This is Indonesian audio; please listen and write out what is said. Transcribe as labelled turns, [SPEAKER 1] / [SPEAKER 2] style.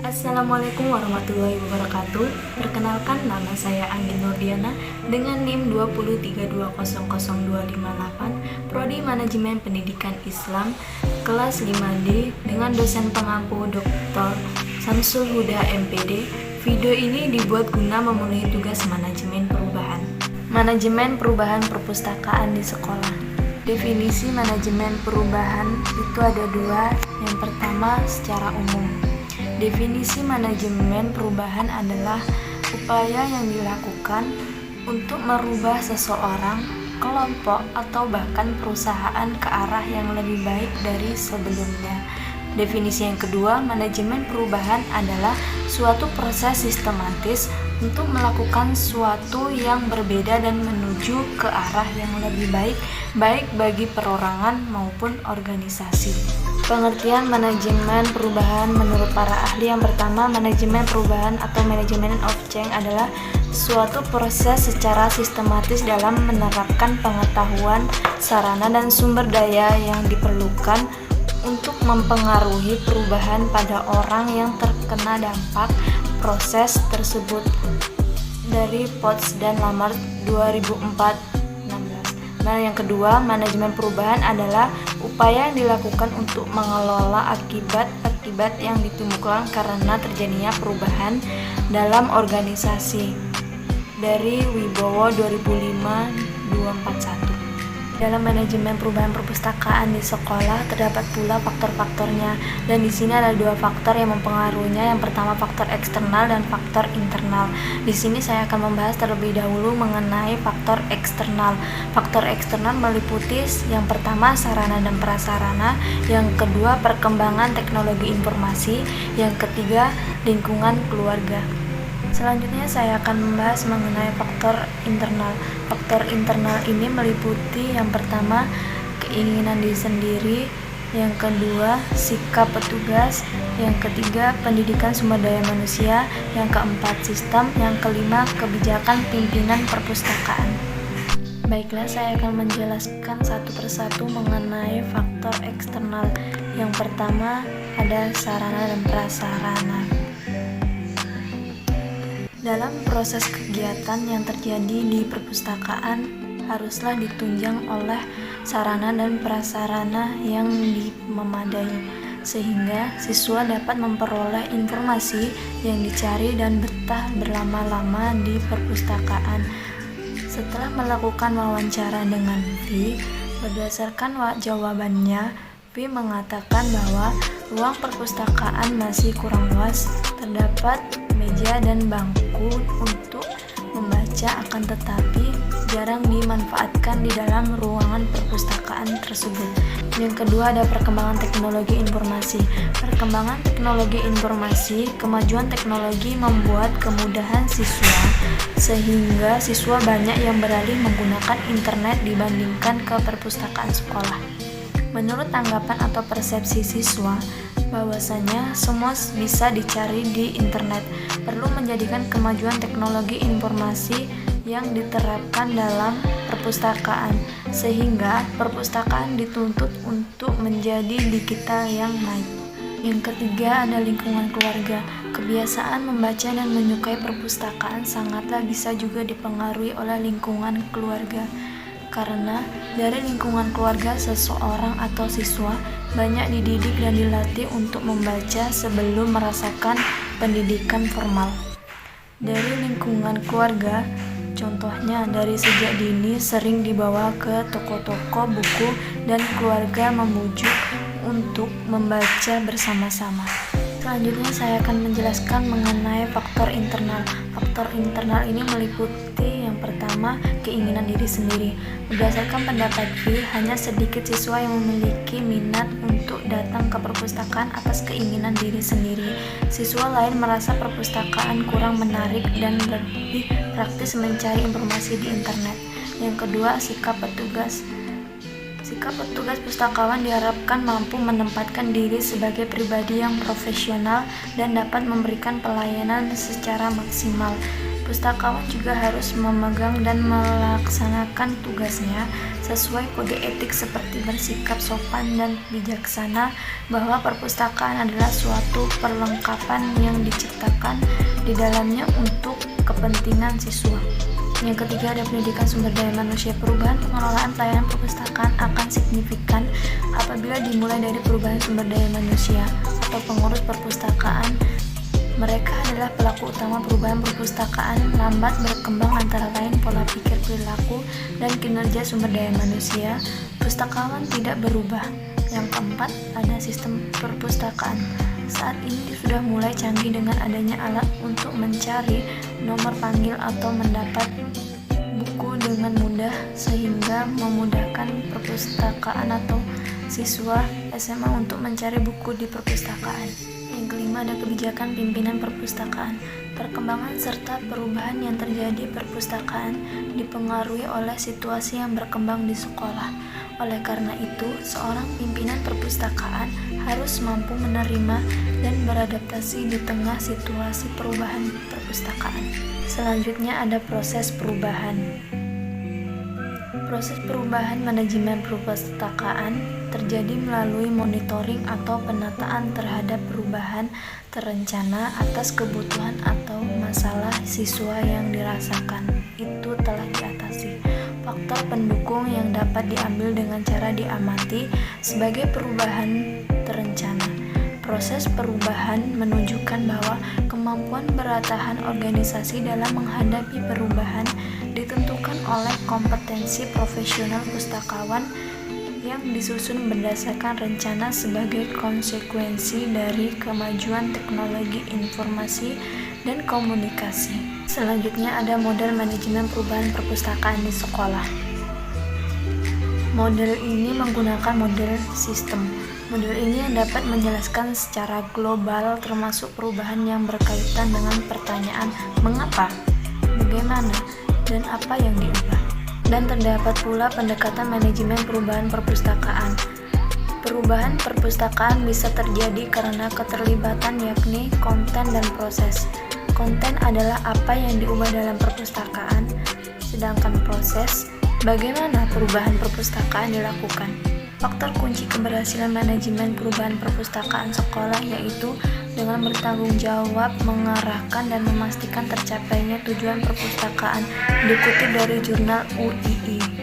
[SPEAKER 1] Assalamualaikum warahmatullahi wabarakatuh. Perkenalkan, nama saya Anggi Nurdiana dengan NIM 203200258, Prodi Manajemen Pendidikan Islam, kelas 5D, dengan dosen pengampu Dr. Samsul Huda MPD. Video ini dibuat guna memenuhi tugas manajemen perubahan perpustakaan di sekolah. Definisi manajemen perubahan itu ada dua. Yang pertama, secara umum. Definisi manajemen perubahan adalah upaya yang dilakukan untuk merubah seseorang, kelompok, atau bahkan perusahaan ke arah yang lebih baik dari sebelumnya. Definisi yang kedua, manajemen perubahan adalah suatu proses sistematis untuk melakukan suatu yang berbeda dan menuju ke arah yang lebih baik, baik bagi perorangan maupun organisasi. Pengertian manajemen perubahan menurut para ahli: yang pertama, manajemen perubahan atau management of change adalah suatu proses secara sistematis dalam menerapkan pengetahuan, sarana, dan sumber daya yang diperlukan untuk mempengaruhi perubahan pada orang yang terkena dampak proses tersebut. Dari Potts dan Lamert 2004-16. Nah, yang kedua, manajemen perubahan adalah upaya yang dilakukan untuk mengelola akibat-akibat yang ditimbulkan karena terjadinya perubahan dalam organisasi. Dari Wibowo 2005-241. Dalam manajemen perubahan perpustakaan di sekolah terdapat pula faktor-faktornya, dan di sini ada dua faktor yang mempengaruhinya. Yang pertama, faktor eksternal dan faktor internal. Di sini saya akan membahas terlebih dahulu mengenai faktor eksternal. Faktor eksternal meliputi yang pertama, sarana dan prasarana, yang kedua, perkembangan teknologi informasi, yang ketiga, lingkungan keluarga. Selanjutnya saya akan membahas mengenai faktor internal. Faktor internal ini meliputi yang pertama, keinginan diri sendiri, yang kedua, sikap petugas, yang ketiga, pendidikan sumber daya manusia, yang keempat, sistem, yang kelima, kebijakan pimpinan perpustakaan. Baiklah, saya akan menjelaskan satu persatu mengenai faktor eksternal. Yang pertama, ada sarana dan prasarana. Dalam proses kegiatan yang terjadi di perpustakaan haruslah ditunjang oleh sarana dan prasarana yang memadai, sehingga siswa dapat memperoleh informasi yang dicari dan betah berlama-lama di perpustakaan. Setelah melakukan wawancara dengan V, berdasarkan jawabannya, V mengatakan bahwa ruang perpustakaan masih kurang luas, terdapat meja dan bangku untuk membaca, akan tetapi jarang dimanfaatkan di dalam ruangan perpustakaan tersebut. Yang kedua, ada perkembangan teknologi informasi. Perkembangan teknologi informasi, kemajuan teknologi membuat kemudahan siswa, sehingga siswa banyak yang beralih menggunakan internet dibandingkan ke perpustakaan sekolah. Menurut tanggapan atau persepsi siswa, bahwasanya semua bisa dicari di internet, perlu menjadikan kemajuan teknologi informasi yang diterapkan dalam perpustakaan, sehingga perpustakaan dituntut untuk menjadi digital yang naik. Yang ketiga, ada lingkungan keluarga. Kebiasaan membaca dan menyukai perpustakaan sangatlah bisa juga dipengaruhi oleh lingkungan keluarga. Karena dari lingkungan keluarga, seseorang atau siswa banyak dididik dan dilatih untuk membaca sebelum merasakan pendidikan formal. Dari lingkungan keluarga, contohnya dari sejak dini sering dibawa ke toko-toko buku dan keluarga memujuk untuk membaca bersama-sama. Selanjutnya saya akan menjelaskan mengenai faktor internal. Faktor internal ini meliputi yang pertama, keinginan diri sendiri. Berdasarkan pendapat V, hanya sedikit siswa yang memiliki minat untuk datang ke perpustakaan atas keinginan diri sendiri. Siswa lain merasa perpustakaan kurang menarik dan lebih praktis mencari informasi di internet. Yang kedua, sikap petugas. Sikap petugas pustakawan diharapkan mampu menempatkan diri sebagai pribadi yang profesional dan dapat memberikan pelayanan secara maksimal. Pustakawan juga harus memegang dan melaksanakan tugasnya sesuai kode etik seperti bersikap sopan dan bijaksana, bahwa perpustakaan adalah suatu perlengkapan yang diciptakan di dalamnya untuk kepentingan siswa. Yang ketiga ada pendidikan sumber daya manusia. Perubahan pengelolaan pelayanan perpustakaan akan signifikan apabila dimulai dari perubahan sumber daya manusia atau pengurus perpustakaan. Mereka adalah pelaku utama perubahan perpustakaan. Lambat berkembang antara lain pola pikir, perilaku, dan kinerja sumber daya manusia. Pustakawan tidak berubah. Yang keempat ada sistem perpustakaan. Saat ini sudah mulai canggih dengan adanya alat untuk mencari nomor panggil atau mendapat buku dengan mudah, sehingga memudahkan perpustakaan atau siswa SMA untuk mencari buku di perpustakaan. Yang kelima ada kebijakan pimpinan perpustakaan. Perkembangan serta perubahan yang terjadi perpustakaan dipengaruhi oleh situasi yang berkembang di sekolah. Oleh karena itu, seorang pimpinan perpustakaan harus mampu menerima dan beradaptasi di tengah situasi perubahan perpustakaan. Selanjutnya ada proses perubahan. Proses perubahan manajemen perpustakaan terjadi melalui monitoring atau penataan terhadap perubahan terencana atas kebutuhan atau masalah siswa yang dirasakan. Itu telah diatasi. Faktor pendukung yang dapat diambil dengan cara diamati sebagai perubahan terencana. Proses perubahan menunjukkan bahwa kemampuan bertahan organisasi dalam menghadapi perubahan ditentukan oleh kompetensi profesional pustakawan yang disusun berdasarkan rencana sebagai konsekuensi dari kemajuan teknologi informasi dan komunikasi. Selanjutnya ada model manajemen perubahan perpustakaan di sekolah. Model ini menggunakan model sistem. Model ini yang dapat menjelaskan secara global termasuk perubahan yang berkaitan dengan pertanyaan mengapa, bagaimana, dan apa yang diubah. Dan terdapat pula pendekatan manajemen perubahan perpustakaan. Perubahan perpustakaan bisa terjadi karena keterlibatan yakni konten dan proses. Konten adalah apa yang diubah dalam perpustakaan, sedangkan proses, bagaimana perubahan perpustakaan dilakukan. Faktor kunci keberhasilan manajemen perubahan perpustakaan sekolah yaitu dengan bertanggung jawab mengarahkan dan memastikan tercapainya tujuan perpustakaan, dikutip dari jurnal UII.